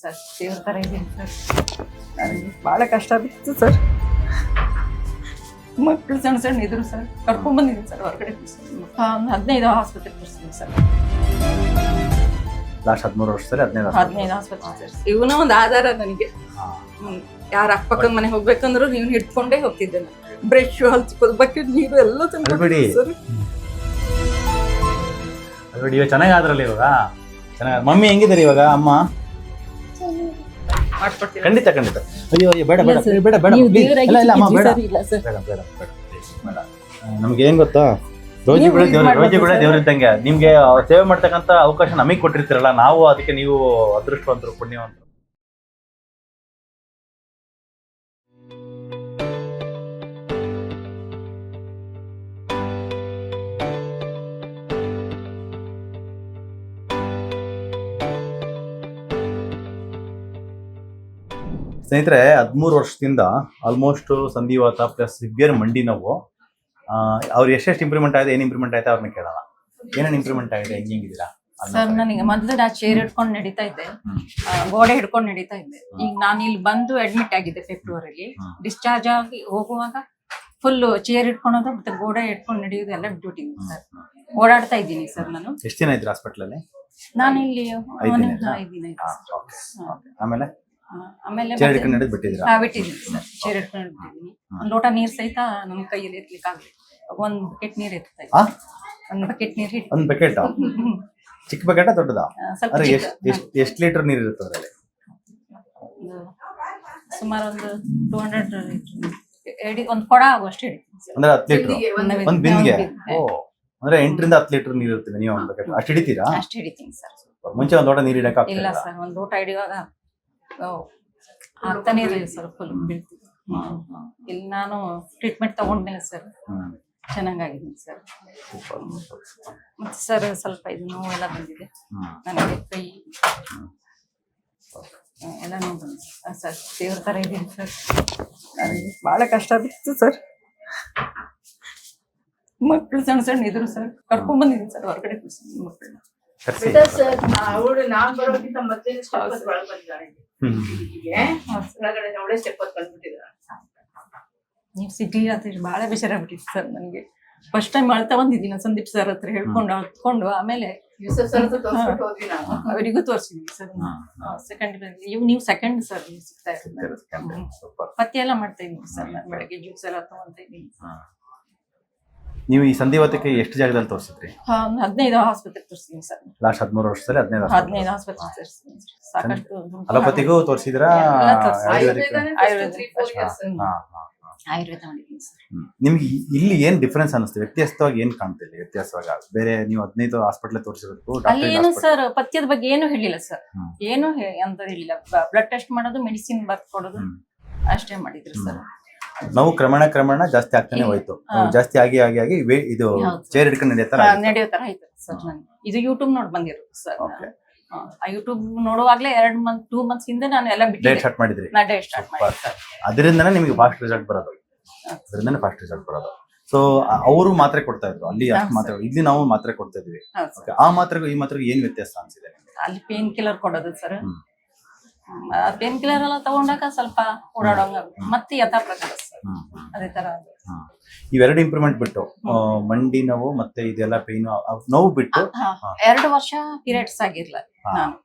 Sir ದೇವ್ರ ಥರ ಇದ್ದೀನಿ ಸರ್. ನನಗೆ ಭಾಳ ಕಷ್ಟ ಬಿತ್ತು ಸರ್. ಮಕ್ಕಳು ಸಣ್ಣ ಸಣ್ಣ ಇದ್ರು ಸರ್, ಕರ್ಕೊಂಡ್ಬಂದಿದ್ದೀನಿ ಸರ್ ಹೊರಗಡೆ. ಒಂದು 15 ಆಸ್ಪತ್ರೆ ತೋರಿಸಿದ್ದೀನಿ ಸರ್. ಲಾಸ್ಟ್ 13 ವರ್ಷದಲ್ಲಿ 15 ಆಸ್ಪತ್ರೆ ತೋರಿಸಿ. ಇವನ ಒಂದು ಆಧಾರ ನನಗೆ. ಯಾರ ಅಕ್ಕಪಕ್ಕದ ಮನೆಗೆ ಹೋಗ್ಬೇಕಂದ್ರು ನೀವು ಹಿಡ್ಕೊಂಡೇ ಹೋಗ್ತಿದ್ದೆ ನಾನು. ಬ್ರಷ್ ಹಲ್ಚ್ಕೋದು, ಬಕೆಟ್ ನೀರು ಎಲ್ಲ ಅಲ್ಬಿಡಿ ಸರ್. ಅಲ್ಬಿಡಿ ಇವಾಗ ಚೆನ್ನಾಗಿ ಆದ್ರಲ್ಲ ಇವಾಗ ಚೆನ್ನಾಗಿ. ಮಮ್ಮಿ ಹೆಂಗಿದ್ದಾರೆ ಇವಾಗ? ಅಮ್ಮ ಮಾಡ್ಕೊಡ್ತೀನಿ. ಖಂಡಿತ ಖಂಡಿತ. ಅಯ್ಯೋ ಅಯ್ಯೋ ಬೇಡ ಬೇಡ ಬೇಡ ಬೇಡ ಇಲ್ಲ ಇಲ್ಲ ಅಮ್ಮ ಬೇಡ ಬೇಡ ಬೇಡ ಬೇಡ ಬೇಡ. ನಮ್ಗೆ ಏನ್ ಗೊತ್ತಾ, ರೋಜಿಗಳೇ ದೇವ್ರಿದ್ದಂಗೆ. ನಿಮ್ಗೆ ಸೇವೆ ಮಾಡ್ತಕ್ಕಂಥ ಅವಕಾಶ ನಮಗೆ ಕೊಟ್ಟಿರ್ತೀರಲ್ಲ, ನಾವು ಅದಕ್ಕೆ ನೀವು ಅದೃಷ್ಟವಂತರು, ಪುಣ್ಯವಂತರು. ಸ್ನೇಹಿತರೆ, 13 ವರ್ಷದಿಂದ ಆಲ್ಮೋಸ್ಟ್ ಸಂಧಿವಾತ ಪ್ಲಸ್ ಸಿವಿಯರ್ ಮಂಡಿ ನೋವು. ಅವ್ರು ಎಷ್ಟೆಷ್ಟು ಇಂಪ್ರೂವ್ಮೆಂಟ್ ಆಗಿದೆ, ಏನು ಇಂಪ್ರೂವ್ಮೆಂಟ್ ಆಯ್ತು ಅವ್ರನ್ನ ಕೇಳೋಣ. ಏನೇನು ಇಂಪ್ರೂವ್ಮೆಂಟ್ ಆಗಿದೆ, ಹೆಂಗಿದ್ದೀರಾ ಸರ್? ನನಗೆ ಮೊದಲು ನಾ ಚೇರ್ ಹಿಡ್ಕೊಂಡು ನಡೀತಾ ಇದ್ದೆ, ಗೋಡೆ ಹಿಡ್ಕೊಂಡು ನಡೀತಾ ಇದ್ದೆ. ಈಗ ನಾನು ಇಲ್ಲಿ ಬಂದು ಅಡ್ಮಿಟ್ ಆಗಿದ್ದೆ ಫೆಬ್ರವರಿಲಿ. ಡಿಸ್ಚಾರ್ಜ್ ಆಗಿ ಹೋಗುವಾಗ ಫುಲ್ ಚೇರ್ ಹಿಡ್ಕೊಳೋದು ಮತ್ತೆ ಗೋಡೆ ಹಿಡ್ಕೊಂಡು ನಡೆಯೋದು ಎಲ್ಲ ಬಿಟ್ಬಿಟ್ಟಿದ್ದೀನಿ ಸರ್. ಓಡಾಡ್ತಾ ಇದ್ದೀನಿ ಸರ್ ನಾನು. ಎಷ್ಟು ದಿನ ಇದ್ರಿ ಹಾಸ್ಪಿಟಲ್? ನಾನು ಇಲ್ಲಿ 5 ದಿನ ಆಮೇಲೆ ಆಮೇಲೆ ಚೇರ್ ಹಿಡ್ಕೊಂಡು ನಡೆದು ಬಿಟ್ಟಿದ್ದೀರಾ? ಬಿಟ್ಟಿದ್ದೀನಿ ಸರ್, ಚೇರ್ ಹಿಡ್ಕೊಂಡು ಬಿಟ್ಟಿದ್ದೀನಿ. ಒಂದು ಲೋಟ ನೀರ್ ಸಹಿತ ನನ್ನ ಕೈಯಲ್ಲಿ ಇರ್ಲಿಕ್ಕೆ ಆಗಲಿ. ಒಂದು ಬಕೆಟ್ ನೀರು ಇರ್ತಾ ಇತ್ತು. ಒಂದು ಬಕೆಟ್ ನೀರು, ಒಂದು ಬಕೆಟ್? ಚಿಕ್ಕ ಬಕೆಟ ದೊಡ್ಡದಾ? ಸ್ವಲ್ಪ ಎಷ್ಟು ಲೀಟರ್ ನೀರು ಇರುತ್ತೆ ಅದರಲ್ಲಿ? ಸುಮಾರು ಒಂದು 200 ಒಂದು ಕೊಡ ಆಗುವಷ್ಟು ಹಿಡಿತೀನಿ. ಅಂದ್ರೆ 10 ಲೀಟರ್ ಒಂದು ಬಿನ್ಗೆ? ಓ, ಅಂದ್ರೆ 8 ರಿಂದ 10 ಲೀಟರ್ ನೀರು ಇರ್ತದೆ. ನೀವು ಒಂದು ಬಕೆಟ್ ಅಷ್ಟು ಹಿಡಿತೀರಾ? ಅಷ್ಟು ಹಿಡಿತೀನಿ ಸರ್. ಮುಂಚೆ ಒಂದು ಲೋಟ ನೀರು ಹಿಡಕ ಇಲ್ಲ ಸರ್, ಒಂದು ಲೋಟ ಹಿಡಿಯುವಾಗ ಆಗ್ತಾನೆ ಇರಲಿಲ್ಲ ಸರ್, ಫುಲ್ ಬೀಳ್ತಿದ್ದೆ. ಇಲ್ಲಿ ನಾನು ಟ್ರೀಟ್ಮೆಂಟ್ ತಗೊಂಡ್ಮೇಲೆ ಸರ್ ಚೆನ್ನಾಗಿದ್ದೀನಿ ಸರ್. ಮತ್ತೆ ಸರ್ ಸ್ವಲ್ಪ ಇದು ನೋವೆಲ್ಲ ಬಂದಿದೆ ನನಗೆ, ಕೈ ಎಲ್ಲ ನೋವು ಬಂದಿದೆ ಸರ್. ದೇವ್ರ ಥರ ಇದ್ದೀನಿ ಸರ್. ನನಗೆ ಭಾಳ ಕಷ್ಟ ಬಿತ್ತು ಸರ್. ಮಕ್ಕಳು ಸಣ್ಣ ಸಣ್ಣ ಇದ್ರು ಸರ್, ಕರ್ಕೊಂಡ್ಬಂದಿದ್ದೀನಿ ಸರ್ ಹೊರಗಡೆ ಮಕ್ಕಳನ್ನ. ಅವಳು ನಾನ್ ಬರೋಕ್ಕಿಂತ ಮತ್ತೆ ಒಳಗೆ ಬಂದಿದ್ದಾಳೆ. ಒಳಗಡೆ ಅವಳೇ ಸ್ಟೆಪ್ ಬಂದ್ಬಿಟ್ಟಿದ್ದಾಳೆ. ನೀವು ಸಿಗ್ಲಿಲ್ಲ ಅಂತ ಹೇಳಿ ಭಾಳ ಬೇಜಾರಾಗ್ಬಿಟ್ಟಿತ್ತು ಸರ್ ನನಗೆ. ಫಸ್ಟ್ ಟೈಮ್ ಅಳ್ತಾ ಬಂದಿದ್ದೀನಿ ಸಂದೀಪ್ ಸರ್ ಹತ್ರ ಹೇಳ್ಕೊಂಡು ಹತ್ಕೊಂಡು. ಆಮೇಲೆ ಅವರಿಗೂ ತೋರಿಸಿದ್ವಿ ಸರ್. ಸೆಕೆಂಡ್ ನೀವು ಸೆಕೆಂಡ್ ಸರ್, ನೀವು ಸಿಗ್ತಾ ಇರೋದು. ಪತ್ತೆ ಎಲ್ಲ ಮಾಡ್ತಾ ಇದ್ದೀನಿ ಸರ್ ನಾನು. ಬೆಳಗ್ಗೆ ಜ್ಯೂಸ್ ಎಲ್ಲ ತಗೊಂತ ಇದ್ದೀನಿ. ನೀವು ಈ ಸಂಧಿವಾತಕ್ಕೆ ಎಷ್ಟು ಜಾಗದಲ್ಲಿ ತೋರಿಸಿದ್ರಿ? 15 ಆಸ್ಪತ್ರೆ ತೋರಿಸಿದ್ದೀನಿ ಸರ್. ಲಾಸ್ಟ್ 13 ವರ್ಷದಲ್ಲಿ 15 ಆಸ್ಪತ್ರೆ ತೋರಿಸಿದ್ದೀನಿ. ಸಾಕಷ್ಟು ಅಲೋಪತಿಗೂ ತೋರಿಸಿದ್ರಾ? ಆಯುರ್ವೇದ ಮಾಡಿದ್ದೀನಿ ಸರ್. ನಿಮ್ಗೆ ಇಲ್ಲಿ ಏನ್ ಡಿಫ್ರೆನ್ಸ್ ಅನಿಸ್ತು? ವ್ಯತ್ಯಾಸವಾಗಿ ಏನ್ ಕಾಣ್ತಿಲ್ಲ? ವ್ಯತ್ಯಾಸವಾಗ ಬೇರೆ ನೀವು 15 ಹಾಸ್ಪಿಟಲ್ ತೋರಿಸಿರೋದಕ್ಕೂ ಅಲ್ಲಿ ಏನು ಸರ್ ಪಥ್ಯದ ಬಗ್ಗೆ ಏನು ಹೇಳಿಲ್ಲ ಸರ್. ಏನು ಅಂತ ಹೇಳಿಲ್ಲ. ಬ್ಲಡ್ ಟೆಸ್ಟ್ ಮಾಡೋದು, ಮೆಡಿಸಿನ್ ಬರ್ಕೊಡೋದು ಅಷ್ಟೇ ಮಾಡಿದ್ರು ಸರ್. ನಾವು ಕ್ರಮೇಣ ಜಾಸ್ತಿ ಆಗ್ತಾನೆ ಹೋಯ್ತು. ಜಾಸ್ತಿ ಆಗಿ ಇದು ಚೇರ್ ಹಿಡ್ಕೊಂಡು ನಡೆಯೋ ತರ ಆಯ್ತು ಸರ್. ನನಗೆ ಇದು ಯೂಟ್ಯೂಬ್ ನೋಡಿ ಬಂದಿರೋದು ಸರ್. ಯೂಟ್ಯೂಬ್ ನೋಡುವಾಗ್ಲೇ 2 ಮಂತ್ಸ್ ಹಿಂದೆ ನಾನು ಎಲ್ಲ ಬಿಟ್ಟು ಡಯಟ್ ಸ್ಟಾರ್ಟ್ ಮಾಡಿದ್ರಿ. ಅದರಿಂದನೇ ನಿಮಗೆ ಫಾಸ್ಟ್ ರಿಸಲ್ಟ್ ಬರೋದು. ಸೊ ಅವರು ಮಾತ್ರೆ ಕೊಡ್ತಾ ಇದ್ರು ಅಲ್ಲಿ, ಅಷ್ಟು ಮಾತ್ರೆ. ಇಲ್ಲಿ ನಾವು ಮಾತ್ರೆ ಕೊಡ್ತಾ ಇದ್ವಿ. ಆ ಮಾತ್ರೆಗೂ ಈ ಮಾತ್ರೆಗೂ ಏನ್ ವ್ಯತ್ಯಾಸ ಅನ್ಸಿದೆ? ಅಲ್ಲಿ ಪೇನ್ ಕಿಲ್ಲರ್ ಕೊಡೋದು ಸರ್. ಪೇನ್ ಕಿಲ್ಲರ್ ಎಲ್ಲ ತಗೊಂಡಾಗ ಸ್ವಲ್ಪ ಓಡಾಡೋಂಗ ಮತ್ತೆ ಯಥಾ ಪ್ರಕಾರ ಸರ್ ಅದೇ ತರ. ಇವೆರಡು ಇಂಪ್ರೂವ್ಮೆಂಟ್ ಬಿಟ್ಟು ಮಂಡಿ ನೋವು ಮತ್ತೆ ಇದೆಲ್ಲ ಪೇನ್ ನೋವು ಬಿಟ್ಟು 2 ವರ್ಷ ಪೀರಿಯಡ್ಸ್ ಆಗಿರ್ಲ ನಾನು.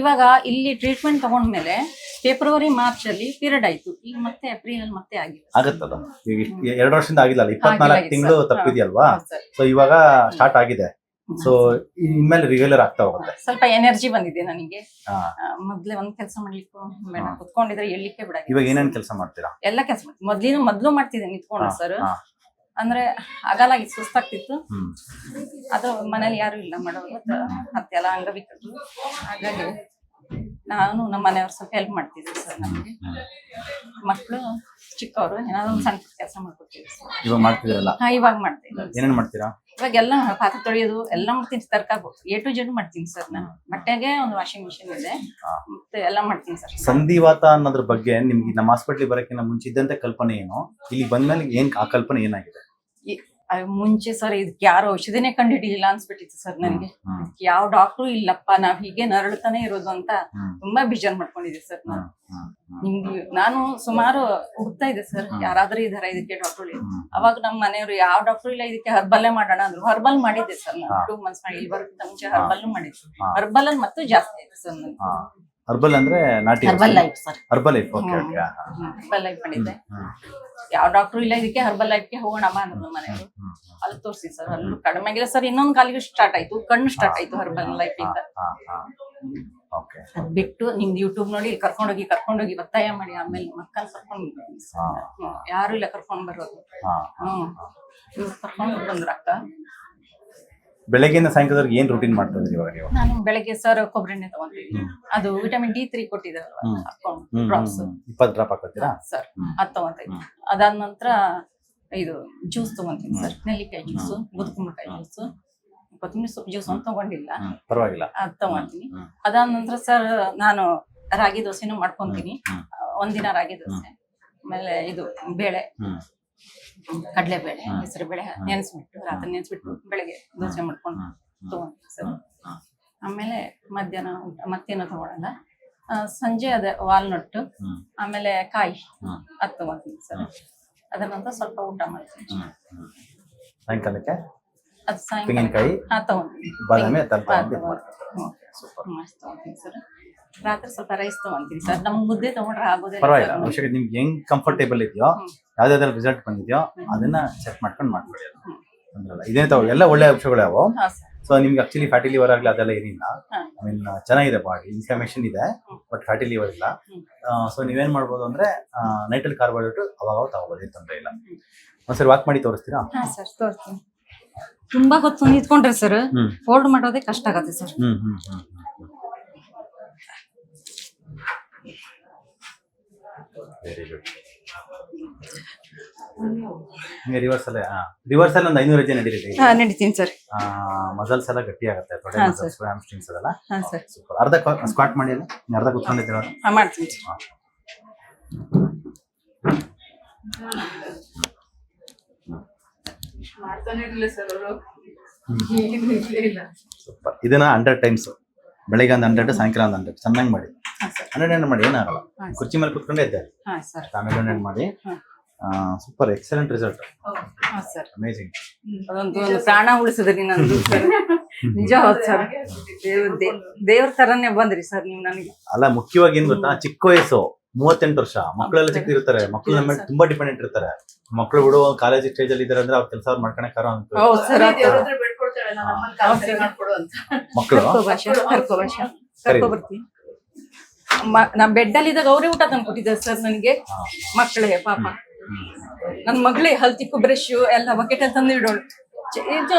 ಇವಾಗ ಇಲ್ಲಿ ಟ್ರೀಟ್ಮೆಂಟ್ ತಗೊಂಡ್ಮೇಲೆ ಫೆಬ್ರವರಿ ಮಾರ್ಚ್ ಅಲ್ಲಿ ಪೀರಿಯಡ್ ಆಯ್ತು. ಈಗ ಮತ್ತೆ ಏಪ್ರಿಲ್ ಅಲ್ಲಿ ಮತ್ತೆ ಆಗಿಲ್ಲ. ಆಗತ್ತದ ಈಗ 2 ವರ್ಷದಿಂದ ಆಗಿಲ್ಲ, 24 ತಿಂಗಳು ತಪ್ಪಿದ್ಯಲ್ವಾ? ಸೊ ಇವಾಗ ಸ್ಟಾರ್ಟ್ ಆಗಿದೆ. ಸೊ ಇನ್ಮೇಲೆ ರೆಗ್ಯುಲರ್ ಆಗ್ತಾ ಹೋಗುತ್ತೆ. ಸ್ವಲ್ಪ ಎನರ್ಜಿ ಬಂದಿದೆ ನನಗೆ. ಮೊದ್ಲೇ ಒಂದ್ ಕೆಲಸ ಮಾಡ್ಲಿಕ್ಕೂ ಬೇಡ, ಕುತ್ಕೊಂಡಿದ್ರೆ ಎಳ್ಲಿಕ್ಕೆ ಬಿಡ. ಇವಾಗ ಏನೇನ್ ಕೆಲಸ ಮಾಡ್ತೀರಾ? ಎಲ್ಲ ಕೆಲಸ ಮಾಡ್ತೀನಿ. ಮೊದ್ಲು ಮಾಡ್ತಿದ್ದೆ ನಿಂತ್ಕೊಂಡು ಸರ್. ಅಂದ್ರೆ ಅಗಲಾಗಿ ಸುಸ್ತಾಗ್ತಿತ್ತು. ಅದು ಮನೇಲಿ ಯಾರು ಇಲ್ಲ ಮಾಡೋರು, ಮತ್ತೆಲ್ಲ ಅಂಗವಿಕಲರು. ಹಾಗಾಗಿ ನಾನು ನಮ್ಮ ಮನೆಯವ್ರು ಸ್ವಲ್ಪ ಹೆಲ್ಪ್ ಮಾಡ್ತಿದ್ವಿ ಸರ್. ನಮಗೆ ಮಕ್ಕಳು ಚಿಕ್ಕವರು, ಏನಾದ್ರು ಒಂದು ಸಣ್ಣ ಕೆಲಸ ಮಾಡ್ಕೊತೀವಿ ಸರ್. ಇವಾಗ ಮಾಡ್ತಿದ್ರಲ್ಲ? ಇವಾಗ ಮಾಡ್ತೀನಿ. ಏನೇನ್ ಮಾಡ್ತೀರಾ? ಇವಾಗೆಲ್ಲ ಪಾತ್ರೆ ತೊಳೆಯೋದು ಎಲ್ಲ ಮಾಡ್ತೀನಿ. ತರಕಾರಿ A to Z ಮಾಡ್ತೀನಿ ಸರ್. ನಾನು ಬಟ್ಟೆಗೆ ಒಂದು ವಾಷಿಂಗ್ ಮಿಷಿನ್ ಇದೆ, ಮತ್ತೆ ಎಲ್ಲ ಮಾಡ್ತೀನಿ ಸರ್. ಸಂಧಿವಾತ ಅನ್ನೋದ್ರ ಬಗ್ಗೆ ನಿಮ್ಗೆ ನಮ್ಮ ಹಾಸ್ಪಿಟ್ಲಿಗೆ ಬರೋಕ್ಕಿಂತ ಮುಂಚೆ ಇದ್ದಂತ ಕಲ್ಪನೆ ಏನು? ಇಲ್ಲಿ ಬಂದ್ಮೇಲೆ ಏನ್ ಆ ಕಲ್ಪನೆ ಏನಾಗಿದೆ? ಮುಂಚೆ ಸರ್ ಇದಕ್ಕೆ ಯಾರು ಔಷಧಿನೇ ಕಂಡು ಹಿಡಿಲಿಲ್ಲ ಅನ್ಸ್ಬಿಟ್ಟಿತ್ತು ಸರ್ ನನಗೆ. ಇದಕ್ಕೆ ಯಾವ ಡಾಕ್ಟ್ರು ಇಲ್ಲಪ್ಪ, ನಾವ್ ಹೀಗೆ ನರಳ್ತಾನೆ ಇರೋದು ಅಂತ ತುಂಬಾ ಬೇಜಾರ್ ಮಾಡ್ಕೊಂಡಿದ್ದೆ ಸರ್ ನಾನು. ನಿಮ್ಗೆ ನಾನು ಸುಮಾರು ಹುಡುಕ್ತಾ ಇದ್ದೆ ಸರ್, ಯಾರಾದ್ರೂ ಇದಾರ ಇದಕ್ಕೆ ಡಾಕ್ಟರ್. ಅವಾಗ ನಮ್ಮ ಮನೆಯವರು ಯಾವ ಡಾಕ್ಟರ್ ಇಲ್ಲ, ಇದಕ್ಕೆ ಹರ್ಬಲ್ಲೇ ಮಾಡೋಣ ಅಂದ್ರು. ಹರ್ಬಲ್ ಮಾಡಿದ್ದೆ ಸರ್ ನಾನು 2 months ಮಾಡಿ. ಇಲ್ಲಿ ಬರೋಕ್ಕಿಂತ ಮುಂಚೆ ಹರ್ಬಲ್ ಮಾಡಿದ್ದೆ. ಹರ್ಬಲ್ ಅಲ್ಲಿ ಮತ್ತು ಜಾಸ್ತಿ ಆಯ್ತು ಸರ್ ನನಗೆ. ಹರ್ಬಲ್ ಅಂದ್ರೆ ನಾಟಿ herbal life sir. Herbal life. Okay okay. Herbal life ಮಾಡಿದ್ದೆ. ಯಾವ ಡಾಕ್ಟರ್ ಇಲ್ಲ, ಇದಕ್ಕೆ ಹರ್ಬಲ್ ಲೈಫ್ಗೆ ಹೋಗೋಣ ಅಂದ್ರು ನಮ್ಮ ಮನೆಯವರು. ಅಲ್ಲಿ ತೋರಿಸಿ ಸರ್, ಅಲ್ಲೂ ಕಡಿಮೆ ಆಗಿಲ್ಲ ಸರ್. ಇನ್ನೊಂದು ಕಾಲಿಗೆ ಸ್ಟಾರ್ಟ್ ಆಯ್ತು, ಕಣ್ಣು ಸ್ಟಾರ್ಟ್ ಆಯ್ತು ಹರ್ಬಲ್ ಲೈಫ್ ಇಂದ. ಅದ್ ಬಿಟ್ಟು ನಿಮ್ದು ಯೂಟ್ಯೂಬ್ ನೋಡಿ ಕರ್ಕೊಂಡೋಗಿ ಒತ್ತಾಯ ಮಾಡಿ ಆಮೇಲೆ ಮಕ್ಕಳು ಕರ್ಕೊಂಡು ಯಾರು ಇಲ್ಲ ಕರ್ಕೊಂಡ್ ಬರೋದು. ಇವ್ರು ಕರ್ಕೊಂಡು ಬಂದ್ರ ಅಕ್ಕ. ಬೆಳಗ್ಗೆಯಿಂದ ಸಾಯಂಕಾಲದವರೆಗೆ ಏನ್ ರೂಟೀನ್ ಮಾಡ್ತಾ ಇದ್ರಿ ಇವಾಗ ನೀವು? ನಾನು ಬೆಳಗ್ಗೆ ಸರ್ ಕೊಬ್ಬರಿ ಎಣ್ಣೆ ತಗೊಂಡಿದ್ದೀನಿ. ಅದು ವಿಟಮಿನ್ D3 ಕೊಟ್ಟಿದ್ದಾರಲ್ಲ, ಹಾಕೊಂಡು ಡ್ರಾಪ್ಸ್ 20 ಡ್ರಾಪ್ ಹಾಕೋತೀರಾ ಸರ್? ಅದ್ ತಗೊಂತೀನಿ. ಅದಾದ ನಂತರ ಇದು ಜ್ಯೂಸ್ ತಗೊಂತೀನಿ ಸರ್, ನೆಲ್ಲಿಕಾಯಿ ಜ್ಯೂಸು, ಬುದ್ಕುಂಬಳಕಾಯಿ ಜ್ಯೂಸು, ಕೊತ್ತಂಬರಿ ಸೊಪ್ಪು ಜ್ಯೂಸ್ ಅಂತ ತಗೊಂಡಿಲ್ಲ, ಪರವಾಗಿಲ್ಲ, ಅದ್ ತಗೊಂತೀನಿ. ಅದಾದ ನಂತರ ಸರ್ ನಾನು ರಾಗಿ ದೋಸೆನೂ ಮಾಡ್ಕೊಂತೀನಿ. ಒಂದಿನ ರಾಗಿ ದೋಸೆ, ಆಮೇಲೆ ಇದು ಬೇಳೆ, ಕಡಲೆಬೇಳೆ, ಹೆಸರು ಬೇಳೆ ನೆನೆಸ್ಬಿಟ್ಟು ರಾತ್ರಿ ನೆನೆಸ್ಬಿಟ್ಟು ಬೆಳಗ್ಗೆ ದೋಸೆ ಮಾಡ್ಕೊಂಡು ತಗೊಂತೀನಿ ಸರ್. ಆಮೇಲೆ ಮಧ್ಯಾಹ್ನ ಊಟ ಮತ್ತೇನೋ ತಗೊಳಲ್ಲ. ಸಂಜೆ ಅದೇ ವಾಲ್ನಟ್, ಆಮೇಲೆ ಕಾಯಿ ಅದ್ ತಗೊಂತೀನಿ ಸರ್. ಅದರ ನಂತರ ಸ್ವಲ್ಪ ಊಟ ಮಾಡ್ತೀನಿ. ಸಾಯಂಕಾಲಕ್ಕೆ ಅದು ತೆಂಗಿನಕಾಯಿ ತಗೊಂತೀನಿ, ಬಾದಾಮಿ ತಗೊಂತೀನಿ ಸರ್. ರಾತ್ರಿ ಸ್ವಲ್ಪ ರೈಸ್ ತಗೊಂತೀನಿ ಸರ್. ನಮ್ಗೆ ಮುದ್ದೆ ತಗೊಂಡ್ರೆ ಆಗೋದಿಲ್ಲ. ಪರವಾಗಿಲ್ಲ, ಅವಶ್ಯಕತೆ ನಿಮ್ಗೆ ಹೆಂಗ್ ಕಂಫರ್ಟೇಬಲ್ ಇದೆಯೋ, ಯಾವ್ದಾದ್ರು ರಿಸಲ್ಟ್ ಬಂದಿದೆಯೋ ಅದನ್ನ ಚೆಕ್ ಮಾಡ್ಕೊಂಡು ಮಾಡ್ಕೊಳ್ಳಿ. ಅಂದ್ರಲ್ಲ ಇದೇ ತಾವು ಎಲ್ಲ ಒಳ್ಳೆ ಅಂಶಗಳು ಯಾವ. ಸೊ ನಿಮ್ಗೆ ಆಕ್ಚುಲಿ ಫ್ಯಾಟಿ ಲಿವರ್ ಆಗಲಿ ಅದೆಲ್ಲ ಏನಿಲ್ಲ. ಐ ಮೀನ್ ಚೆನ್ನಾಗಿದೆ ಬಾಡಿ, ಇನ್ಫ್ಲಮೇಷನ್ ಇದೆ, ಬಟ್ ಫ್ಯಾಟಿ ಲಿವರ್ ಇಲ್ಲ. ಸೊ ನೀವೇನ್ ಮಾಡ್ಬೋದು ಅಂದ್ರೆ ನೈಟಲ್ಲಿ ಕಾರ್ಬೋಹೈಡ್ರೇಟ್ ಅವಾಗ ತಗೋಬೋದು, ತೊಂದರೆ ಇಲ್ಲ. ಒಂದ್ಸರಿ ವಾಕ್ ಮಾಡಿ ತೋರಿಸ್ತೀರಾ? ಹಾ ಸರ್ ತೋರಿಸ್ತೀನಿ. ತುಂಬಾ ಹೊತ್ತು ನಿಂತ್ಕೊಂಡ್ರೆ ಸರ್ ಹೋಲ್ಡ್ ಮಾಡೋದೇ ಕಷ್ಟ ಆಗತ್ತೆ ಸರ್. Very good. ರಿವರ್ಸಲ್ ಒಂದು 500 ಹೆಜ್ಜೆ ನಡೀರಿ. ನಡೀತೀನಿ ಸರ್. ಮಸಲ್ಸ್ ಎಲ್ಲ ಗಟ್ಟಿ ಆಗುತ್ತೆ, ಹ್ಯಾಮ್ಸ್ಟ್ರಿಂಗ್ಸ್ ಅದೆಲ್ಲ. ಸೂಪರ್. ಅರ್ಧ ಸ್ಕ್ವಾಟ್ ಮಾಡಿ, ಅಲ್ಲ ಅರ್ಧ ಕೂತ್ಕೊಂಡಿದ್ದೀರ? ಮಾಡ್ತೀನಿ. ಸೂಪರ್. ಇದನ್ನ 100 ಟೈಮ್ಸ್, ಬೆಳಿಗ್ಗೆ ಒಂದು 100, ಸಾಯಂಕಾಲ ಒಂದು 100 ಚೆನ್ನಾಗಿ ಮಾಡಿ. 100 ಮಾಡಿ, ಏನಾಗಲ್ಲ. ಕುರ್ಚಿ ಮೇಲೆ ಕುತ್ಕೊಂಡೇ ಇದ್ದೆ, ಆಮೇಲೆ 100 ಮಾಡಿ. Super, excellent result. ಅಮೇಜಿಂಗ್. ಅದೊಂದು ಪ್ರಾಣ ಉಳಿಸಿದ್ರಿ ನಂದು ಸರ್. ನಿಜ ಹೌದು ಸರ್, ದೇವ್ರ ತರನೇ ಬಂದ್ರಿ ಸರ್ ನೀವು ನನಗೆ. ಅಲ್ಲ, ಮುಖ್ಯವಾಗಿ ಏನ್ ಗೊತ್ತಾ, ಚಿಕ್ಕ ವಯಸ್ಸು 38 ವರ್ಷ, ಮಕ್ಕಳೆಲ್ಲ ಚಿಕ್ಕ ಇರ್ತಾರೆ, ಮಕ್ಕಳು ನಮ್ಮ ಮೇಲೆ ತುಂಬಾ ಡಿಪೆಂಡೆಂಟ್ ಇರ್ತಾರೆ. ಮಕ್ಕಳು ಬಿಡು ಕಾಲೇಜ್ ಸ್ಟೇಜ್ ಅಲ್ಲಿ ಇದಾರೆ ಅಂದ್ರೆ ಅವ್ರ ಕೆಲಸ ಅವ್ರು ಮಾಡ್ಕೊಳಕ್ಕಾರೋ ಅಂತ ಮಕ್ಕಳು ನಾ ಬೆಡ್ ಅಲ್ಲಿ ಇದ್ದಾಗ ಅವರೇ ಊಟ ತಂದು ಕೊಟ್ಟಿದ್ದಾರೆ ಸರ್ ನನಗೆ. ಮಕ್ಕಳೇ ಪಾಪ, ನನ್ ಮಗಳೇ ಹಲ್ತಿಕ್ಕು ಬ್ರಷ್ ಎಲ್ಲ ಬಕೆಟ್ ಅಲ್ಲಿ ತಂದು ಇಡೋಳು. ಇದು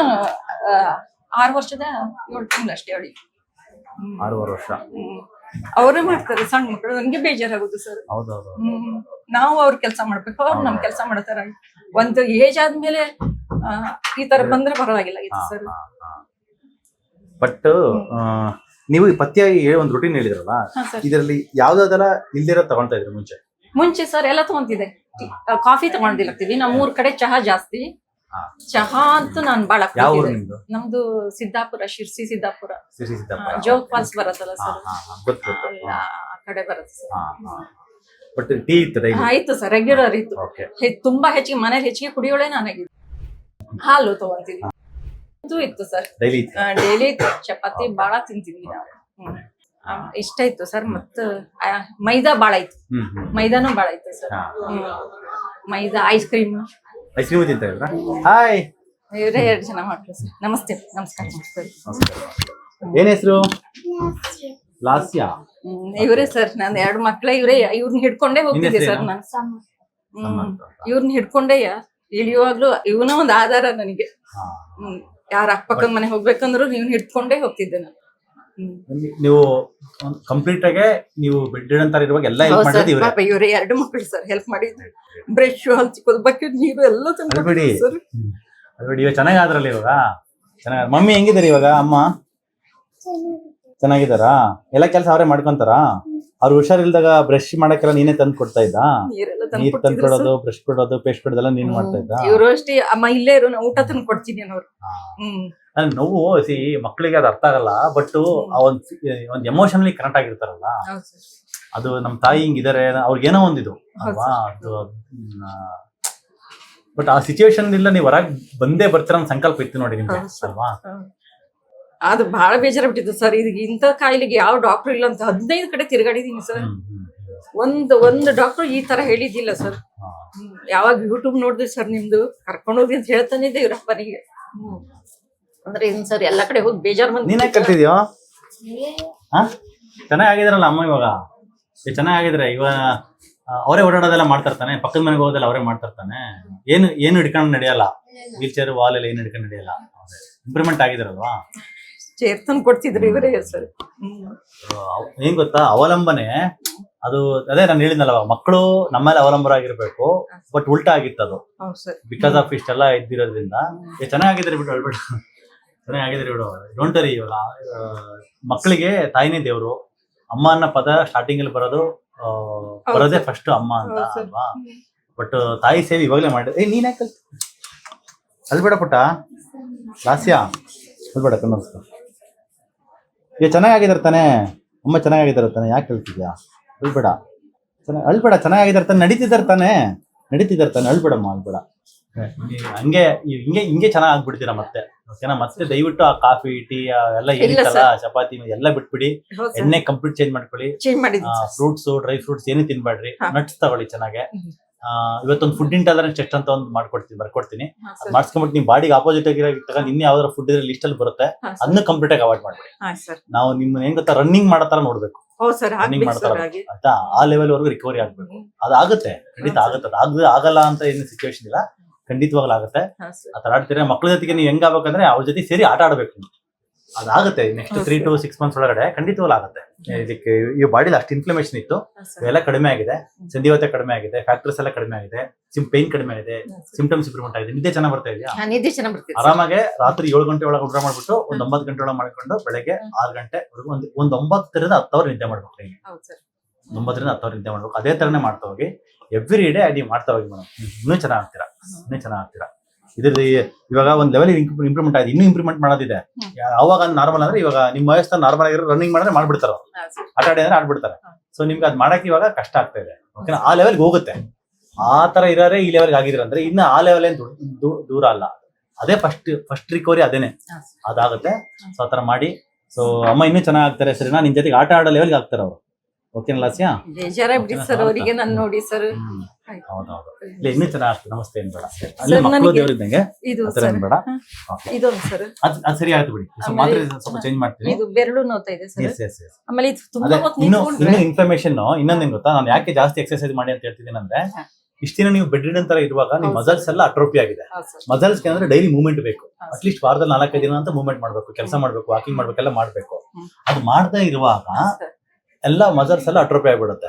6 ವರ್ಷದ 7 ತಿಂಗಳು ಅಷ್ಟೇ ಅವಳಿಗೆ. 6 ವರ್ಷ ಅವರೇ ಮಾಡ್ತಾರೆ ಸಣ್ಣ ಮಕ್ಕಳು. ನನ್ಗೆ ಬೇಜಾರಾಗುದು ಸರ್. ನಾವು ಅವ್ರ ಕೆಲಸ ಮಾಡ್ಬೇಕು, ಅವ್ರು ನಮ್ ಕೆಲಸ ಮಾಡತಾರ. ಒಂದು ಏಜ್ ಆದ್ಮೇಲೆ ಈ ತರ ಬಂದ್ರೆ ಪರವಾಗಿಲ್ಲ ಸರ್. ಬಟ್ ನೀವು ಪತ್ಯಾಗಿ ಒಂದು ರೂಟೀನ್ ಹೇಳಿದ್ರಲ್ಲ, ಇದರಲ್ಲಿ ಯಾವ್ದಾದೆಲ್ಲ ಇಲ್ದಿರೋ ತಗೊಂತಾ ಇದ್ರಿ ಮುಂಚೆ ಸರ್? ಎಲ್ಲ ತಗೊಂತಿದ್ದೆ. ಕಾಫಿ ತಗೊಂಡಿರ್ತೀವಿ. ನಮ್ಮ ಊರ್ ಕಡೆ ಚಹಾ ಜಾಸ್ತಿ. ಚಹಾ ಅಂತೂ ನಾನು ಬಾಳ. ನಮ್ದು ಸಿದ್ದಾಪುರ, ಶಿರ್ಸಿ ಸಿದ್ದಾಪುರ, ಜೋಗ್ ಫಾಲ್ಸ್ ಬರತ್ತಲ್ಲ ಸರ್, ಆ ಕಡೆ ಬರುತ್ತೆ ಸರ್. ಬಟ್ ಟೀ ಆಯ್ತು ಸರ್, ರೆಗ್ಯುಲರ್ ಇತ್ತು. ತುಂಬಾ ಹೆಚ್ಚಿಗೆ ಮನೇಲಿ ಹೆಚ್ಚಿಗೆ ಕುಡಿಯೋಳೆ ನಾನಾಗಿದ್ದು. ಹಾಲು ತಗೊಂತೀವಿ ಇತ್ತು ಸರ್, ಡೈಲಿ ಇತ್ತು. ಚಪಾತಿ ಬಾಳ ತಿಂತಿದ್ವಿ ನಾವು. ಇಷ್ಟ ಇತ್ತು ಸರ್. ಮತ್ತ ಮೈದಾ ಬಾಳ ಇತ್ತು, ಮೈದಾನು ಬಾಳ ಇತ್ತು ಸರ್. ಮೈದಾ ಐಸ್ ಕ್ರೀಮ್ ತಿಂತ ಇದ್ರ? ಹಾಯ್, ಇವರೇ 2 ಜನ ಮಕ್ಕಳು ಸರ್. ನಮಸ್ತೆ, ನಮಸ್ಕಾರ ಸರ್. ಏನ್ ಹೆಸರು? ಲಾಸ್ಯಾ. ಇವರೇ ಸರ್, ನಾನು 2 ಮಕ್ಕಳೇ ಇವರೇ. ಇವ್ರನ್ನ ಹಿಡ್ಕೊಂಡೇ ಹೋಗ್ತಿದ್ದೆ ಸರ್ ನಾನು. ಇವ್ರನ್ನ ಹಿಡ್ಕೊಂಡೇ ಇಳಿಯುವಾಗ್ಲೂ ಇವನ ಒಂದು ಆಧಾರ ನನಗೆ. ಯಾರ ಅಕ್ಕಪಕ್ಕದ ಮನೆ ಹೋಗ್ಬೇಕಂದ್ರು ಇವ್ನ ಹಿಡ್ಕೊಂಡೇ ಹೋಗ್ತಿದ್ದೆ ನಾನು. ನೀವು ಕಂಪ್ಲೀಟ್ ಆಗಿ ನೀವು ಬೆಡ್ ಅಂತ ಇರುವಾಗ ಎಲ್ಲ ಹೆಲ್ಪ್ ಮಾಡಿದ್ರಿ ಇವರೇ? ಪಾಪ ಇವರೇ 2 ಮಕ್ಕಳು ಸರ್ ಹೆಲ್ಪ್ ಮಾಡಿದ್ರು. ಬ್ರಷ್ ಹಲ್ಚಿಕೋದು, ಬಕೆಟ್ ನೀರು ಎಲ್ಲ ತಂದ್ಬಿಡಿ. ಇವಾಗ ಚೆನ್ನಾಗಿ ಆದ್ರಲ್ಲ ಇವಾಗ? ಚೆನ್ನಾಗಿ. ಮಮ್ಮಿ ಹೆಂಗಿದಾರೆ ಇವಾಗ? ಅಮ್ಮ ಚೆನ್ನಾಗಿದ್ದಾರಾ? ಎಲ್ಲ ಕೆಲಸ ಅವರೇ ಮಾಡ್ಕೊಂತಾರಾ? ಅವ್ರು ಹುಷಾರಿಲ್ದಾಗ ಬ್ರಷ್ ಮಾಡಕ್ಕೆಲ್ಲ ನೀನೇ ತಂದು ಕೊಡ್ತಾ ಇದ್ದ? ನೀರೆಲ್ಲ ನೀರ್ ತಂದು ಕೊಡೋದು, ಬ್ರಷ್ ಕೊಡೋದು, ಪೇಸ್ಟ್ ಕೊಡೋದೆಲ್ಲ ನೀನ್ ಮಾಡ್ತಾ ಇದ್ದ? ಇವರು ಅಷ್ಟೇ ಅಮ್ಮ ಇಲ್ಲೇ ಇರು ನಾ ಊಟ ತಂದು ಕೊಡ್ತೀನಿ ಅನ್ನೋರು. ಅಂದ್ರೆ ನೋವು ಮಕ್ಕಳಿಗೆ ಅದು ಅರ್ಥ ಆಗಲ್ಲ, ಬಟ್ ಆ ಒಂದ್ ಎಮೋಷನಲಿ ಕನೆಕ್ಟ್ ಆಗಿರ್ತಾರಲ್ಲ, ಅದು ನಮ್ ತಾಯಿ ಹಿಂಗಿದಾರೆ ಅವ್ರಿಗೆ ಏನೋ ಒಂದಿದು ಅಲ್ವಾ ಅದು. ಬಟ್ ಆ ಸಿಚುವೇಶನ್ ಇಲ್ಲ ನೀವು ಹೊರಗೆ ಬಂದೇ ಬರ್ತೀರ ಅಂತ ಸಂಕಲ್ಪ ಇತ್ತು ನೋಡಿ ನಿಮ್ಗೆ ಅಲ್ವಾ? ಅದು ಬಹಳ ಬೇಜಾರಾಗ್ಬಿಟ್ಟಿತ್ತು ಸರ್. ಇದಕ್ಕೆ ಇಂಥ ಕಾಯಿಲೆಗೆ ಯಾವ ಡಾಕ್ಟರ್ ಇಲ್ಲ ಅಂತ 15 ಕಡೆ ತಿರ್ಗಾಡಿದೀನಿ ಸರ್. ಒಂದು ಡಾಕ್ಟರ್ ಈ ತರ ಹೇಳಿದ್ದಿಲ್ಲ ಸರ್. ಯಾವಾಗ ಯೂಟ್ಯೂಬ್ ನೋಡಿದ್ರಿ ಸರ್ ನಿಮ್ದು ಕರ್ಕೊಂಡೋಗಿ ಅಂತ ಹೇಳ್ತಾನೆ ಇದೆ ಇವ್ರಪ್ಪನಿಗೆ. ಅಂದ್ರೆ ಏನ್ ಸರ್ ಎಲ್ಲಾ ಕಡೆ ಹೋಗಿ ಬೇಜಾರ್ ಬಂದ್. ನೀನೇ ಕಲ್ತಿದ್ಯೋ? ಚೆನ್ನಾಗಿದ್ರಲ್ಲ ಅಮ್ಮ ಇವಾಗ, ಚೆನ್ನಾಗಿದ್ರೆ ಇವಾಗ ಅವರೇ ಓಡಾಡೋದೆಲ್ಲ ಮಾಡ್ತಾರ್ತಾನೆ, ಪಕ್ಕದ ಮನೆಗೆ ಹೋಗೋದೆಲ್ಲ ಅವರೇ ಮಾಡ್ತಾರ್ತಾನೆ. ಏನು ಹಿಡ್ಕೊಂಡು ನಡೆಯಲ್ಲ, ವೀಲ್ ಚೇರ್ ವಾಲ್ ಎಲ್ಲ ಏನು ಹಿಡ್ಕೊಂಡು ನಡೆಯಲ್ಲ. ಇಂಪ್ರೂವ್ಮೆಂಟ್ ಆಗಿದಾರಲ್ವಾ? ಚೇರ್ ತಂದು ಕೊಡ್ತಿದ್ರು ಇವರೇ ಸರ್. ಏನ್ ಗೊತ್ತಾ, ಅವಲಂಬನೆ ಅದು ಅದೇ ನಾನು ಹೇಳಿದ್ನಲ್ಲ, ಮಕ್ಕಳು ನಮ್ಮಲ್ಲಿ ಅವಲಂಬರಾಗಿರ್ಬೇಕು, ಬಟ್ ಉಲ್ಟಾ ಆಗಿತ್ತು ಅದು ಬಿಕಾಸ್ ಆಫ್ ಇಷ್ಟೆಲ್ಲ ಇದ್ದಿರೋದ್ರಿಂದ. ಚೆನ್ನಾಗಿದ್ರೆ ಬಿಡು ಹೇಳ್ಬಿಡು, ಚೆನ್ನಾಗಿದ್ರೆ ಬಿಡು, ಡೋಂಟ್ ವರಿ. ಇವಾಗ ಮಕ್ಕಳಿಗೆ ತಾಯಿನೇ ದೇವ್ರು. ಅಮ್ಮ ಅನ್ನೋ ಪದ ಸ್ಟಾರ್ಟಿಂಗ್ ಅಲ್ಲಿ ಬರೋದೇ ಫಸ್ಟ್ ಅಮ್ಮ ಅಂತ ಅಲ್ವಾ? ಬಟ್ ತಾಯಿ ಸೇವೆ ಇವಾಗಲೇ ಮಾಡಿದ್ರೆ ನೀನ್ ಯಾಕೆ ಅಲ್ಬೇಡ ಪುಟ್ಟ, ಲಾಸ್ಯ ಅಲ್ಬೇಡ ಕನ್ನಡ. ಈಗ ಚೆನ್ನಾಗಿದ್ದಾರೆ ತಾನೆ ಅಮ್ಮ, ಚೆನ್ನಾಗಿದ್ದಾರೆ ತಾನೆ, ಯಾಕೆ ಹೇಳ್ತಿದ್ಯಾ? ಅಳ್ಬೇಡ, ಅಳ್ಬೇಡ, ಚೆನ್ನಾಗಿದ್ದಾರೆ ತಾನೆ, ನಡೀತಿದ್ದಾರೆ ತಾನೆ, ಅಳ್ಬೇಡಮ್ಮ, ಅಳ್ಬೇಡ. ಹಿಂಗೆ ಚೆನ್ನಾಗಿ ಆಗ್ಬಿಡ್ತೀರಾ ಮತ್ತೆ, ಓಕೆನಾ? ಮತ್ತೆ ದಯವಿಟ್ಟು ಆ ಕಾಫಿ ಟೀ ಎಲ್ಲ ಏನಿತ್ತಲ್ಲ, ಚಪಾತಿ ಎಲ್ಲ ಬಿಟ್ಬಿಡಿ. ಎಣ್ಣೆ ಕಂಪ್ಲೀಟ್ ಚೇಂಜ್ ಮಾಡ್ಕೊಳ್ಳಿ. ಫ್ರೂಟ್ಸ್, ಡ್ರೈ ಫ್ರೂಟ್ಸ್ ಏನು ತಿನ್ಬೇಡ್ರಿ. ನಟ್ಸ್ ತಗೊಳ್ಳಿ ಚೆನ್ನಾಗೆ. ಇವತ್ತೊಂದು ಫುಡ್ ಇಂಟಾಲರೆನ್ಸ್ ಟೆಸ್ಟ್ ಅಂತ ಒಂದು ಬರ್ಕೊಡ್ತೀನಿ. ಅದು ಮಾಡಿಸ್ಕೊಂಡ್ಬಿಟ್ಟು ನಿಮ್ ಬಾಡಿಗೆ ಆಪೋಸಿಟ್ ಆಗಿರೋ ತಗೊಂಡು ಇನ್ನೇ ಯಾವ್ದಾರ ಫುಡ್ ಇದ್ರೆ ಲಿಸ್ಟ್ ಅಲ್ಲಿ ಬರುತ್ತೆ, ಅದನ್ನ ಕಂಪ್ಲೀಟ್ ಆಗಿ ಅವಾಯ್ಡ್ ಮಾಡ್ಬಿಡಿ. ನಾವು ನಿಮ್ಮನ್ನ ಏನ್ ಗೊತ್ತಾ, ರನ್ನಿಂಗ್ ಮಾಡೋ ತರ ನೋಡ್ಬೇಕು. ರನ್ನಿಂಗ್ ಮಾಡ್ತಾರ ಆಯ್ತಾ, ಆ ಲೆವೆಲ್ ವರ್ಗು ರಿಕವರಿ ಆಗ್ಬೇಕು. ಅದಾಗುತ್ತೆ, ಖಂಡಿತ ಆಗುತ್ತೆ. ಆಗಲ್ಲ ಅಂತ ಏನು ಸಿಚುವೇಶನ್ ಇಲ್ಲ, ಖಂಡಿತವಾಗ್ಲೂ ಆಗುತ್ತೆ. ಆತರ ಆಡ್ತೀರಾ ಮಕ್ಳ ಜೊತೆಗೆ ನೀವು ಹೆಂಗ್ ಆಗ್ಬೇಕಂದ್ರೆ ಅವ್ರ ಜೊತೆ ಸೇರಿ ಆಟ ಆಡ್ಬೇಕು. ಅದಾಗುತ್ತೆ ನೆಕ್ಸ್ಟ್ 3 to 6 months ಒಳಗಡೆ ಖಂಡಿತವಾಗ್ಲೂ ಆಗುತ್ತೆ. ಇದಕ್ಕೆ ಈ ಬಾಡಿಲಿ ಅಷ್ಟು ಇನ್ಫ್ಲಮೇಷನ್ ಇತ್ತು, ಎಲ್ಲ ಕಡಿಮೆ ಆಗಿದೆ, ಸಂಧಿವಾತ ಕಡಿಮೆ ಆಗಿದೆ, ಫ್ಯಾಕ್ಟರ್ಸ್ ಎಲ್ಲ ಕಡಿಮೆ ಆಗಿದೆ, ಪೇನ್ ಕಡಿಮೆ ಆಗಿದೆ, ಸಿಂಪ್ಟಮ್ಸ್ ಇಂಪ್ರೂವ್ಮೆಂಟ್ ಆಗಿದೆ. ನಿದ್ದೆ ಚೆನ್ನಾಗಿ ಬರ್ತಾ ಇದೆಯಾ? ಆರಾಮಾಗೆ ರಾತ್ರಿ 7 ಗಂಟೆ ಒಳಗೆ ಊಟ ಮಾಡ್ಬಿಟ್ಟು ಒಂದು 9 ಗಂಟೆ ಒಳಗೆ ಮಾಡ್ಕೊಂಡು ಬೆಳಗ್ಗೆ 6 ಗಂಟೆವರೆಗೂ ಒಂದು 9 ರಿಂದ 10 hours ನಿದ್ದೆ ಮಾಡ್ಬೇಕು. 9 ರಿಂದ 10 hours ನಿದ್ದೆ ಮಾಡ್ಬೇಕು. ಅದೇ ತರನೇ ಮಾಡ್ತಾ ಹೋಗಿ, ಎವ್ರಿ ಡೇ ನೀವು ಮಾಡ್ತಾ ಹೋಗಿ ಮೇಡಮ್, ಇನ್ನೂ ಚೆನ್ನಾಗ್ತೀರಾ. ಇದ್ರದ್ದು ಇವಾಗ ಒಂದ್ ಲೆವೆಲ್ ಇಂಪ್ರೂವ್ಮೆಂಟ್ ಆಗಿದೆ, ಇನ್ನೂ ಇಂಪ್ರೂವ್ಮೆಂಟ್ ಮಾಡೋದಿದೆ. ಅವಾಗ ನಾರ್ಮಲ್ ಅಂದ್ರೆ ಇವಾಗ ನಿಮ್ಮ ವಯಸ್ಸು ನಾರ್ಮಲ್ ಆಗಿರೋ ರನ್ನಿಂಗ್ ಮಾಡಿದ್ರೆ ಮಾಡ್ಬಿಡ್ತಾರ, ಆಟ ಆಡಿ ಅಂದ್ರೆ ಆಡ್ಬಿಡ್ತಾರೆ. ಸೊ ನಿಮ್ಗೆ ಅದ್ ಮಾಡಕ್ಕೆ ಇವಾಗ ಕಷ್ಟ ಆಗ್ತಾ ಇದೆ, ಓಕೆನಾ? ಆ ಲೆವೆಲ್ಗೆ ಹೋಗುತ್ತೆ. ಆ ತರ ಇರೋರೆ ಈ ಲೆವೆಲ್ಗೆ ಆಗಿದ್ರ ಅಂದ್ರೆ ಇನ್ನು ಆ ಲೆವೆಲ್ ಏನ್ ದೂರ ಅಲ್ಲ. ಅದೇ ಫಸ್ಟ್ ರಿಕವರಿ ಅದೇನೆ, ಅದಾಗುತ್ತೆ. ಸೊ ಆ ತರ ಮಾಡಿ. ಸೊ ಅಮ್ಮ ಇನ್ನೂ ಚೆನ್ನಾಗ್ತಾರೆ, ಸರಿನಾ? ನಿನ್ ಜೊತೆಗೆ ಆಟ ಆಡೋ ಲೆವೆಲ್ಗೆ ಆಗ್ತಾರೆ ಅವರು, ಓಕೆನಾ ಲಾಸ್ಯ? ಸರ್ ಅವರಿಗೆ ನಾನು ನೋಡಿ ಸರ್. ಹೌದೌದು, ಇಲ್ಲ ಇನ್ನೂ ಚೆನ್ನಾಗ್ತದೆ. ನಮಸ್ತೆ ಏನ್ ಬೇಡ, ಅಲ್ಲಿ ಮಕ್ಕಳು ದೇವರಿದ್ದಂಗೆ ಬೇಡ. ಅದು ಸರಿ ಆಯ್ತು ಬಿಡಿ, ಮಾತ್ರ ಸ್ವಲ್ಪ ಚೇಂಜ್ ಮಾಡ್ತೀನಿ. ಇದು ಬೆರಳು ನೋತಾ ಇದೆ ಸರ್. ಆಮೇಲೆ ಇದು ತುಂಬಾ ಹೊತ್ತು ಇನ್ನು ಇನ್ಫಾರ್ಮೇಶನ್ ಇನ್ನೊಂದೇನ್ ಗೊತ್ತಾ, ನಾನು ಯಾಕೆ ಜಾಸ್ತಿ ಎಕ್ಸರ್ಸೈಸ್ ಮಾಡಿ ಅಂತ ಹೇಳ್ತಿದ್ದೀನಿ ಅಂದ್ರೆ, ಇಷ್ಟ ದಿನ ನೀವು ಬೆಡ್ ರಿಡನ್ ತರ ಇರುವಾಗ ನಿಮ್ ಮಸಲ್ಸ್ ಎಲ್ಲ ಅಟ್ರೋಪಿ ಆಗಿದೆ. ಮಸಲ್ಸ್ ಅಂದ್ರೆ ಡೈಲಿ ಮೂವ್ಮೆಂಟ್ ಬೇಕು, ಅಟ್ಲೀಸ್ಟ್ ವಾರದಲ್ಲಿ 4-5 ದಿನ ಅಂತ ಮೂವ್ಮೆಂಟ್ ಮಾಡ್ಬೇಕು, ಕೆಲಸ ಮಾಡ್ಬೇಕು, ವಾಕಿಂಗ್ ಮಾಡ್ಬೇಕೆಲ್ಲ ಮಾಡ್ಬೇಕು. ಅದು ಮಾಡದೇ ಇರುವಾಗ ಎಲ್ಲ ಮಸಲ್ಸ್ ಎಲ್ಲ ಅಟ್ರೋಪಿ ಆಗ್ಬಿಡುತ್ತೆ.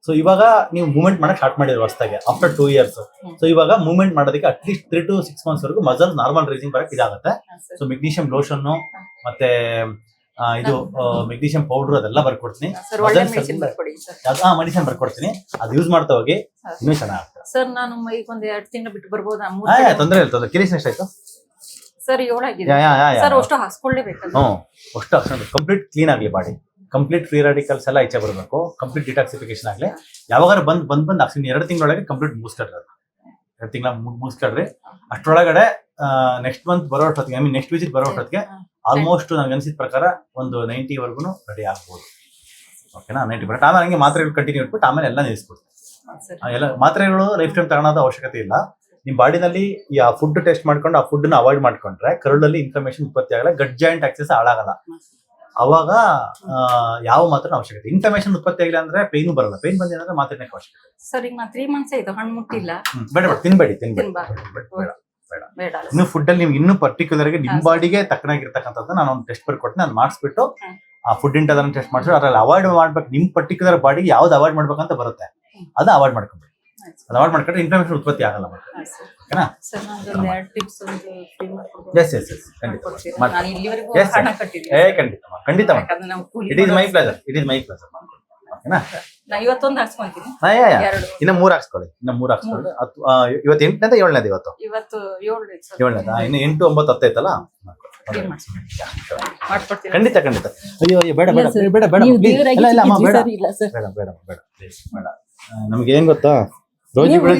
ಸೊ ಇವಾಗ ನೀವು ಮೂವ್ಮೆಂಟ್ ಮಾಡಕ್ ಸ್ಟಾರ್ಟ್ ಮಾಡಿರೋ ಹೊಸದಾಗಿ ಆಫ್ಟರ್ 2 years. ಸೊ ಇವಾಗ ಮೂವ್ಮೆಂಟ್ ಮಾಡೋದಕ್ಕೆ ಅಟ್ಲೀಸ್ಟ್ 3 to 6 months ವರೆಗೂ ಮಸಲ್ ನಾರ್ಮಲ್ ರೈಸಿಂಗ್ ಬರಕ್ ಇದಾಗುತ್ತೆ. ಸೊ ಮೆಗ್ನೀಷಿಯಂ ಲೋಷನ್ ಮತ್ತೆ ಇದು ಮೆಗ್ನೀಷಿಯಂ ಪೌಡರ್ ಅದೆಲ್ಲ ಬರ್ಕೊಡ್ತೀನಿ, ಮೆಡಿಸಿನ್ ಬರ್ಕೊಡ್ತೀನಿ. ಅದು ಯೂಸ್ ಮಾಡ್ತಾ ಹೋಗಿ, ಇನ್ನೂ ಚೆನ್ನಾಗುತ್ತೆ ಸರ್. ನಾನು ಈಗ ಒಂದ್ 2 ತಿಂಗಳು ಬಿಟ್ಟು ಬರ್ಬೋದಾ? ತೊಂದರೆ ಇಲ್ಲ. ಕಿರೀಶ್ ಎಷ್ಟಾಯ್ತು ಸರ್? 7 ಆಗಿದೆ ಸರ್. ಅಷ್ಟು ಹಾಸ್ಕೊಳ್ಳೇಬೇಕು. ಅಷ್ಟು ಕಂಪ್ಲೀಟ್ ಕ್ಲೀನ್ ಆಗ್ಲಿ ಬಾಡಿ, ಕಂಪ್ಲೀಟ್ ಫ್ರೀ ರಾಡಿಕಲ್ಸ್ ಎಲ್ಲ ಈಚೆ ಬರಬೇಕು, ಕಂಪ್ಲೀಟ್ ಡಿಟಾಕ್ಸಿಫಿಕೇಶನ್ ಆಗ್ಲಿ. ಯಾವಾಗ ಬಂದ್ ಆಕ್ಸಿನ್ 2 ತಿಂಗಳೊಳಗೆ ಕಂಪ್ಲೀಟ್ ಮುಗಿಸ್ಕೊಡ್ರಿ. 2 ತಿಂಗಳ ಮುಗಿಸ್ಕೊಡ್ರಿ. ಅಷ್ಟರೊಳಗಡೆ ನೆಕ್ಸ್ಟ್ ಮಂತ್ ಬರೋ ಹೊತ್ತಿಗೆ, ನೆಕ್ಸ್ಟ್ ವಿಸಿಟ್ ಬರೋ ಹೊತ್ತಿಗೆ ಆಲ್ಮೋಸ್ಟ್ ನನಗೆ ಅನ್ಸಿದ ಪ್ರಕಾರ ಒಂದು 90 ವರ್ಗು ರೆಡಿ ಆಗ್ಬೋದು, ಓಕೆನಾ? 90%. ಆಮೇಲೆ ಹಂಗೆ ಮಾತ್ರೆಗಳು ಕಂಟಿನ್ಯೂ ಇಟ್ಬಿಟ್ಟು ಆಮೇಲೆ ಎಲ್ಲ ನಿಲ್ಲಿಸ್ಬಿಡ್ತೀನಿ. ಎಲ್ಲ ಮಾತ್ರೆಗಳು ಲೈಫ್ ಟೈಮ್ ತಗೊಳೋದು ಅವಶ್ಯಕತೆ ಇಲ್ಲ. ನಿಮ್ ಬಾಡಿನಲ್ಲಿ ಈ ಫುಡ್ ಟೆಸ್ಟ್ ಮಾಡ್ಕೊಂಡು ಆ ಫುಡ್ ನ ಅವಾಯ್ಡ್ ಮಾಡ್ಕೊಂಡ್ರೆ ಕರುಳಲ್ಲಿ ಇನ್ಫ್ಲಮೇಷನ್ ಉತ್ಪತ್ತಿ ಆಗಲ್ಲ, ಗಟ್ ಜಾಯಿಂಟ್ ಆಕ್ಸೆಸ್ ಹಾಳಾಗಲ್ಲ. ಅವಾಗ ಯಾವ ಮಾತ್ರ ಅವಶ್ಯಕತೆ. ಇನ್ಫ್ಲಮೇಷನ್ ಉತ್ಪತ್ತಿ ಆಗಿಲ್ಲ ಅಂದ್ರೆ ಪೇನು ಬರಲ್ಲ, ಪೇನ್ ಬಂದಿಲ್ಲ ಮಾತ್ರನೇ ಅವಶ್ಯಕತೆ. ಸರ್ ಈಗ 3 months ಆಯ್ತು, ಹಣ್ಣು ಮುಟ್ಟಿಲ್ಲ. ಬೇಡ ತಿನ್ಬೇಡಿ. ಇನ್ನು ಫುಡ್ ಅಲ್ಲಿ ನಿಮ್ಗೆ ಇನ್ನೂ ಪರ್ಟಿಕ್ಯುಲರ್ ಆಗಿ ನಿಮ್ ಬಾಡಿಗೆ ತಕ್ಕನಾಗಿರ್ತಕ್ಕಂಥದ್ದು ನಾನು ಒಂದು ಟೆಸ್ಟ್ ಬರ್ಕೊಡ್ತೀನಿ. ಅದು ಮಾಡಿಸ್ಬಿಟ್ಟು ಆ ಫುಡ್ ಇಂಟದನ್ನ ಟೆಸ್ಟ್ ಮಾಡಿಸ್ಬಿಟ್ಟು ಅದ್ರಲ್ಲಿ ಅವಾಯ್ಡ್ ಮಾಡ್ಬೇಕು. ನಿಮ್ ಪರ್ಟಿಕ್ಯುಲರ್ ಬಾಡಿಗೆ ಯಾವ್ದು ಅವಾಯ್ಡ್ ಮಾಡ್ಬೇಕಂತ ಬರುತ್ತೆ, ಅದು ಅವಾಯ್ಡ್ ಮಾಡ್ಕೊಂಡ್ಬಿಡಿ. ಅದು ಅವಾಯ್ಡ್ ಮಾಡ್ಕೊಂಡ್ರೆ ಇನ್ಫ್ಲಮೇಷನ್ ಉತ್ಪತ್ತಿ ಆಗಲ್ಲ. ಓಕೆನಾ? ಖಂಡಿತ. It is my pleasure. ಓಕೆನಾ? ನಾ ಇವತ್ತೊಂದು ಹಾಕ್ಸ್ಕೊಂತೀನಿ. ಎರಡು ಇನ್ನ 3 ಹಾಕ್ಸ್ಕೊಳ್ಳಿ. ಇವತ್ತು 8ನೇದ 7ನೇದು? ಇವತ್ತು 7 ಸರ್. 7ನೇದ? ಇನ್ನು 8, 9, 10 ಐತಲ್ಲ? ಕ್ಲೀನ್ ಮಾಡ್ಸ್ಕೊಡ್ತೀನಿ. ಖಂಡಿತ ಖಂಡಿತ. ಅಯ್ಯೋ ಬೇಡ ಬೇಡ ಬೇಡ ಬೇಡ please. ಇಲ್ಲ ಇಲ್ಲ ಅಮ್ಮ ಬೇಡ ಬೇಡ ಬೇಡ ಬೇಡ please, ಬೇಡ. ನಮ್ಗೆ ಏನ್ ಗೊತ್ತಾ, ರೋಜಿಗಳೇ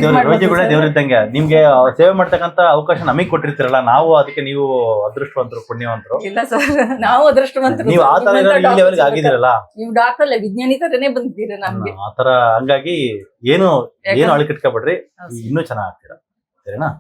ದೇವ್ರಿದ್ದಂಗೆ. ನಿಮ್ಗೆ ಸೇವೆ ಮಾಡ್ತಕ್ಕಂತ ಅವಕಾಶ ನಮಗ್ ಕೊಟ್ಟಿರ್ತೀರಲ್ಲ, ನಾವು ಅದಕ್ಕೆ ನೀವು ಅದೃಷ್ಟವಂತರು, ಪುಣ್ಯವಂತರು. ಇಲ್ಲ ಸರ್, ನಾವು ಅದೃಷ್ಟವಂತರು. ನೀವು ಆ ತರ ಈ ಲೆವೆಲ್ಗೆ ಆಗಿದ್ದೀರಲ್ಲ, ನೀವು ಡಾಕ್ಟರ್ ಅಲ್ಲ, ವಿಜ್ಞಾನಿ ತರನೇ ಬಂದಿದ್ದೀರಾ ನಮ್ಗೆ. ಆ ತರ ಹಂಗಾಗಿ ಏನು ಅಳಿಕಿಟ್ಕೊಬೇಡ್ರಿ, ಇನ್ನೂ ಚೆನ್ನಾಗ್ ಆಗ್ತೀರಾ, ಸರಿನಾ?